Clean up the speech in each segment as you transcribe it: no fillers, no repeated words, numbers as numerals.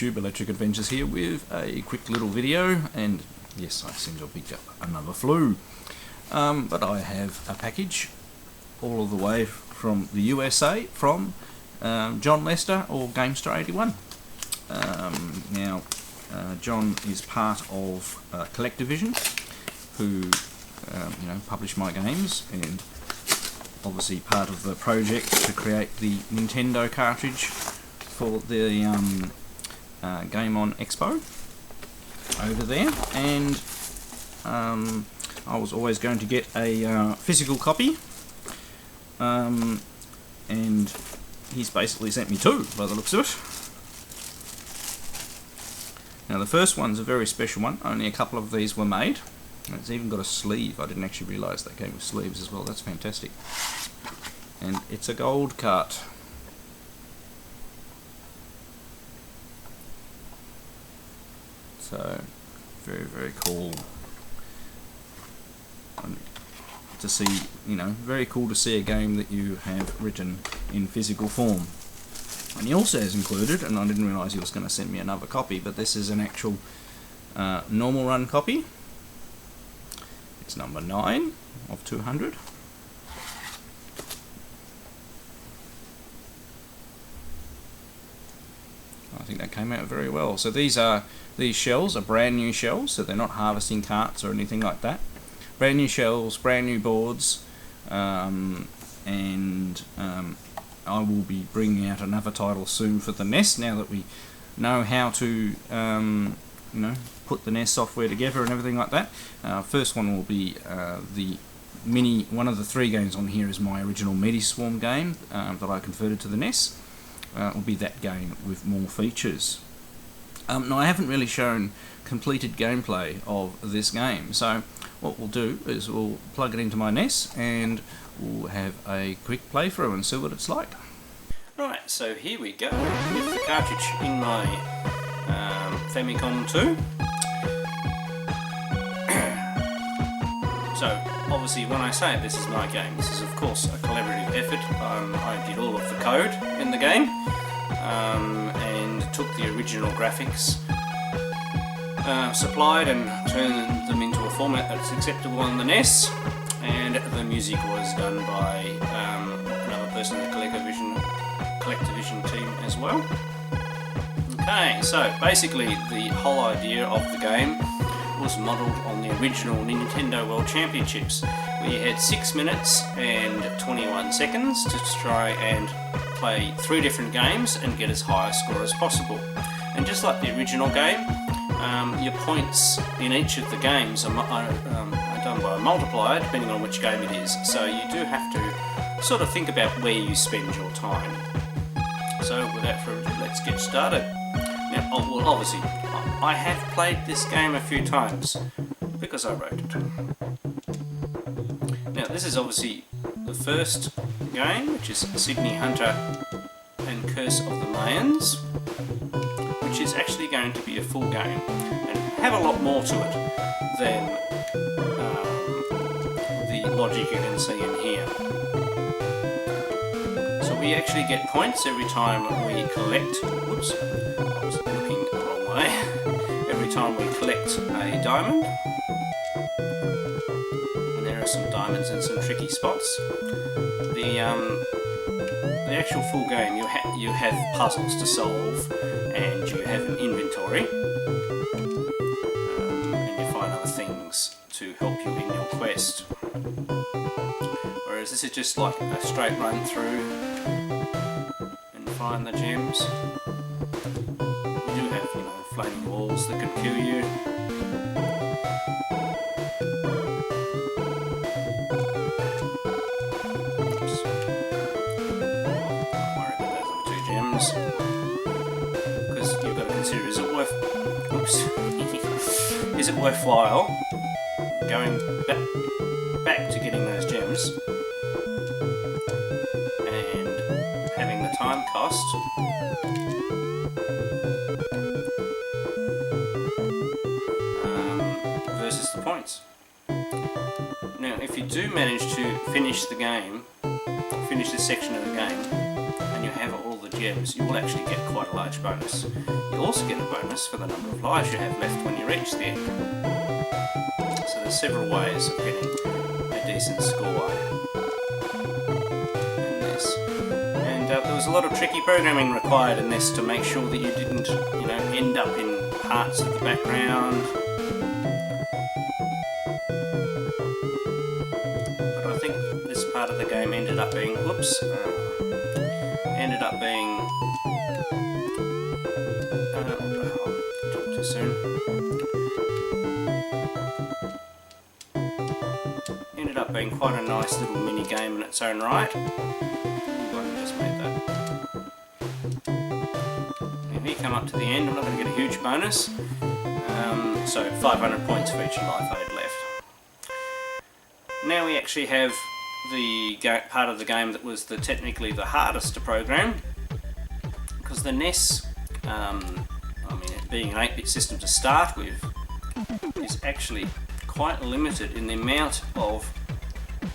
YouTube, Electric Adventures here with a quick little video, and yes, I seem to have picked up another flu, but I have a package all of the way from the USA from John Lester or Gamester81. Now John is part of Collectorvision, who publish my games, and obviously part of the project to create the Nintendo cartridge for the Game On Expo over there. And I was always going to get a physical copy, and he's basically sent me two by the looks of it. Now the first one's a very special one, only a couple of these were made. It's even got a sleeve. I didn't actually realise that came with sleeves as well. That's fantastic. And it's a gold cart. So very, very cool. And to see, very cool to see a game that you have written in physical form. And he also has included, and I didn't realise he was going to send me another copy, but this is an actual normal run copy. It's number 9 of 200. I think that came out very well. So these shells are brand new shells, so they're not harvesting carts or anything like that. Brand new shells, brand new boards, and I will be bringing out another title soon for the NES, now that we know how to put the NES software together and everything like that. First one will be the mini. One of the 3 games on here is my original Swarm game that I converted to the NES. Will be that game with more features. Now I haven't really shown completed gameplay of this game, so what we'll do is we'll plug it into my NES and we'll have a quick playthrough and see what it's like. Right, so here we go with the cartridge in my Famicom 2. So obviously when I say this is my game, this is of course a collaborative effort. I did all of the code in the game, and took the original graphics supplied and turned them into a format that's acceptable on the NES, and the music was done by another person in the Collectorvision team as well. Okay, so basically the whole idea of the game was modelled on the original Nintendo World Championships, where you had 6 minutes and 21 seconds to try and play 3 different games and get as high a score as possible. And just like the original game, your points in each of the games are done by a multiplier depending on which game it is, so you do have to sort of think about where you spend your time. So without further ado, let's get started. Now, well, obviously I have played this game a few times because I wrote it. Now this is obviously the first game, which is Sydney Hunter and Curse of the Mayans, which is actually going to be a full game and have a lot more to it than the logic you can see in here. So we actually get points every time we collect. Whoops, I was looking the wrong way. Every time we collect a diamond. And there are some diamonds in some tricky spots. The actual full game, you have puzzles to solve, and you have an inventory, and you find other things to help you in your quest. Whereas this is just like a straight run through and find the gems. You do have, flaming walls that can kill you. Because you've got to consider, is it worthwhile going back to getting those gems and having the time cost versus the points. Now if you do manage to finish the game, finish this section of the game, and you have all the gems, you will actually get quite a large bonus. You also get a bonus for the number of lives you have left when you reach the end. So there's several ways of getting a decent score in this. And there was a lot of tricky programming required in this to make sure that you didn't, end up in parts of the background. But I think this part of the game ended up being, talk too soon. Ended up being quite a nice little mini game in its own right. I just made that. If you come up to the end, I'm not going to get a huge bonus. So 500 points for each life I had left. Now we actually have the part of the game that was technically the hardest to program, because the NES, it being an 8-bit system to start with, is actually quite limited in the amount of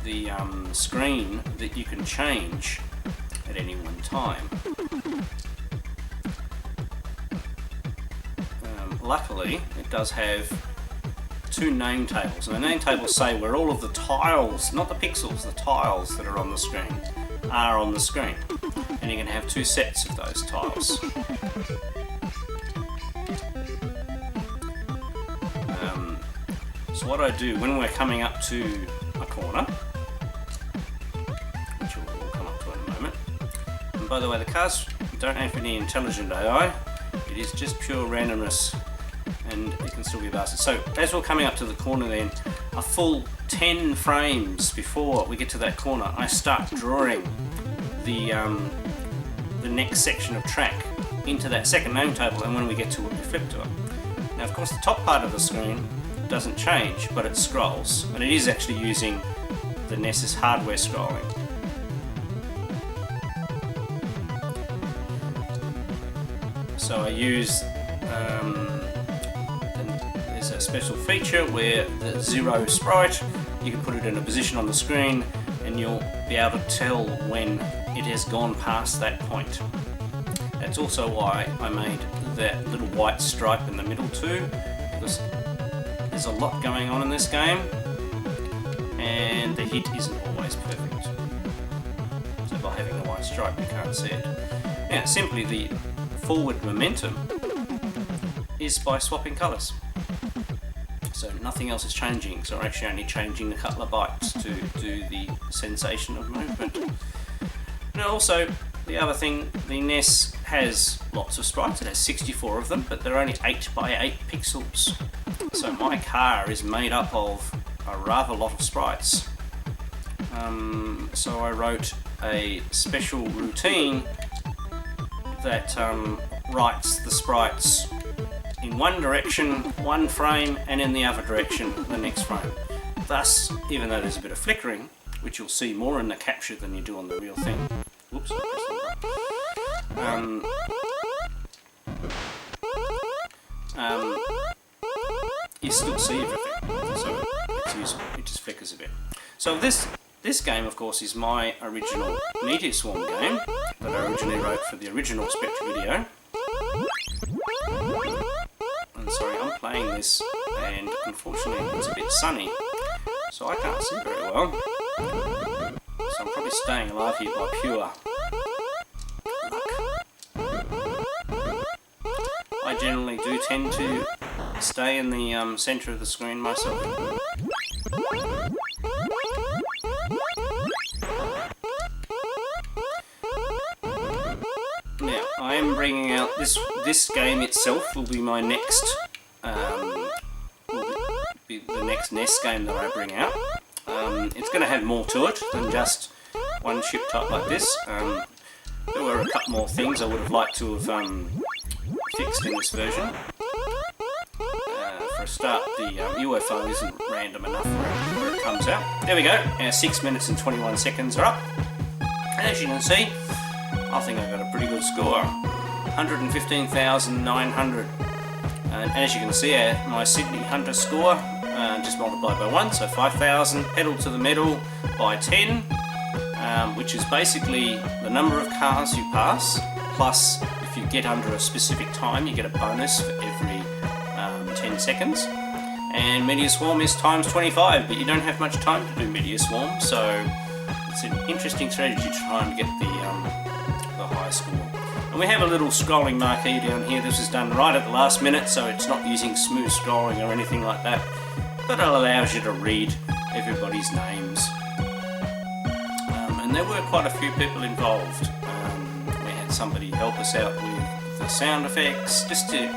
the screen that you can change at any one time. Luckily, it does have 2 name tables, and the name tables say where all of the tiles, not the pixels, the tiles that are on the screen, are on the screen. And you can have 2 sets of those tiles. So what I do when we're coming up to a corner, which we'll come up to in a moment, and by the way, the cars don't have any intelligent AI, it is just pure randomness, and it can still be bastard. So as we're coming up to the corner then, a full 10 frames before we get to that corner, I start drawing the next section of track into that second name table, and when we get to it, we flip to it. Now of course the top part of the screen doesn't change, but it scrolls, and it is actually using the NES's hardware scrolling. So I use there's a special feature where the 0 sprite, you can put it in a position on the screen and you'll be able to tell when it has gone past that point. That's also why I made that little white stripe in the middle too, because there's a lot going on in this game and the hit isn't always perfect. So by having the white stripe you can't see it. Now simply the forward momentum is by swapping colours. So nothing else is changing, so we're actually only changing a couple of bytes to do the sensation of movement. Now also, the other thing, the NES has lots of sprites, it has 64 of them, but they're only 8 by 8 pixels. So my car is made up of a rather lot of sprites. So I wrote a special routine that writes the sprites in one direction, one frame, and in the other direction, the next frame. Thus, even though there's a bit of flickering, which you'll see more in the capture than you do on the real thing. Whoops, you still see everything, so it's useful. It just flickers a bit. So this game, of course, is my original Meteor Swarm game that I originally wrote for the original Spectre video. And sorry, I'm playing this, and unfortunately it's a bit sunny, so I can't see very well. So I'm probably staying alive here by pure luck. I generally do tend to stay in the centre of the screen myself. Now, I am bringing out this game itself will be my next be the next NES game that I bring out. It's going to have more to it than just one chip type like this. There were a couple more things I would have liked to have fixed in this version. For a start, the UFO isn't random enough where it comes out. There we go, our 6 minutes and 21 seconds are up. And as you can see, I think I got a pretty good score, 115,900. And as you can see, my Sydney Hunter score just multiplied by 1, so 5,000. Pedal to the metal by 10, which is basically the number of cars you pass plus if you get under a specific time you get a bonus for every 10 seconds. And Meteor Swarm is times 25, but you don't have much time to do Meteor Swarm, so it's an interesting strategy to try and get the high score. And we have a little scrolling marquee down here. This was done right at the last minute, so it's not using smooth scrolling or anything like that, but it allows you to read everybody's names. And there were quite a few people involved. We had somebody help us out with the sound effects, just to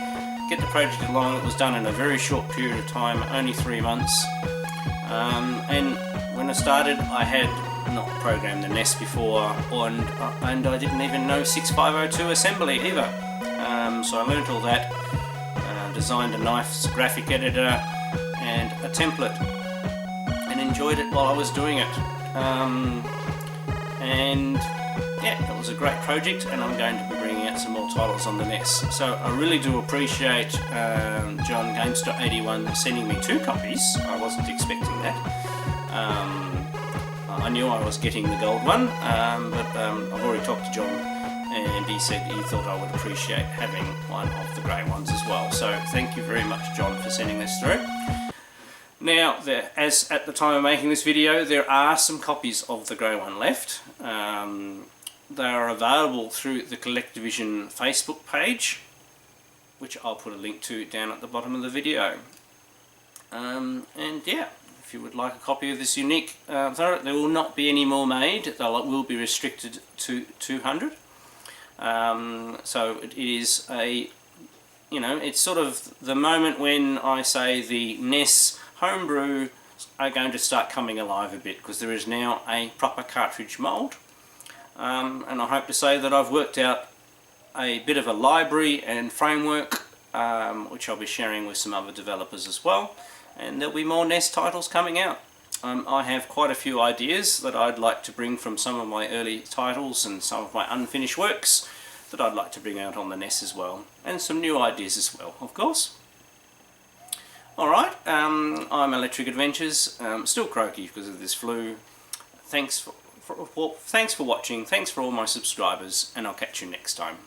get the project along. It was done in a very short period of time, only 3 months. And when I started, I had not programmed the NES before, and I didn't even know 6502 assembly either. So I learnt all that, designed a nice graphic editor and a template, and enjoyed it while I was doing it. And yeah, it was a great project, and I'm going to be bringing out some more titles on the NES. So I really do appreciate John Gamester81 sending me 2 copies. I wasn't expecting that. I knew I was getting the gold one, but I've already talked to John, and he said he thought I would appreciate having one of the grey ones as well. So thank you very much, John, for sending this through. Now, as at the time of making this video, there are some copies of the grey one left. They are available through the Collectorvision Facebook page, which I'll put a link to down at the bottom of the video. And yeah, if you would like a copy of this unique, there will not be any more made. It will be restricted to 200. So it is a, it's sort of the moment when I say the NES homebrew are going to start coming alive a bit, because there is now a proper cartridge mould. And I hope to say that I've worked out a bit of a library and framework, which I'll be sharing with some other developers as well. And there'll be more NES titles coming out. I have quite a few ideas that I'd like to bring from some of my early titles and some of my unfinished works that I'd like to bring out on the NES as well. And some new ideas as well, of course. Alright, I'm Electric Adventures, still croaky because of this flu. Thanks for watching, thanks for all my subscribers, and I'll catch you next time.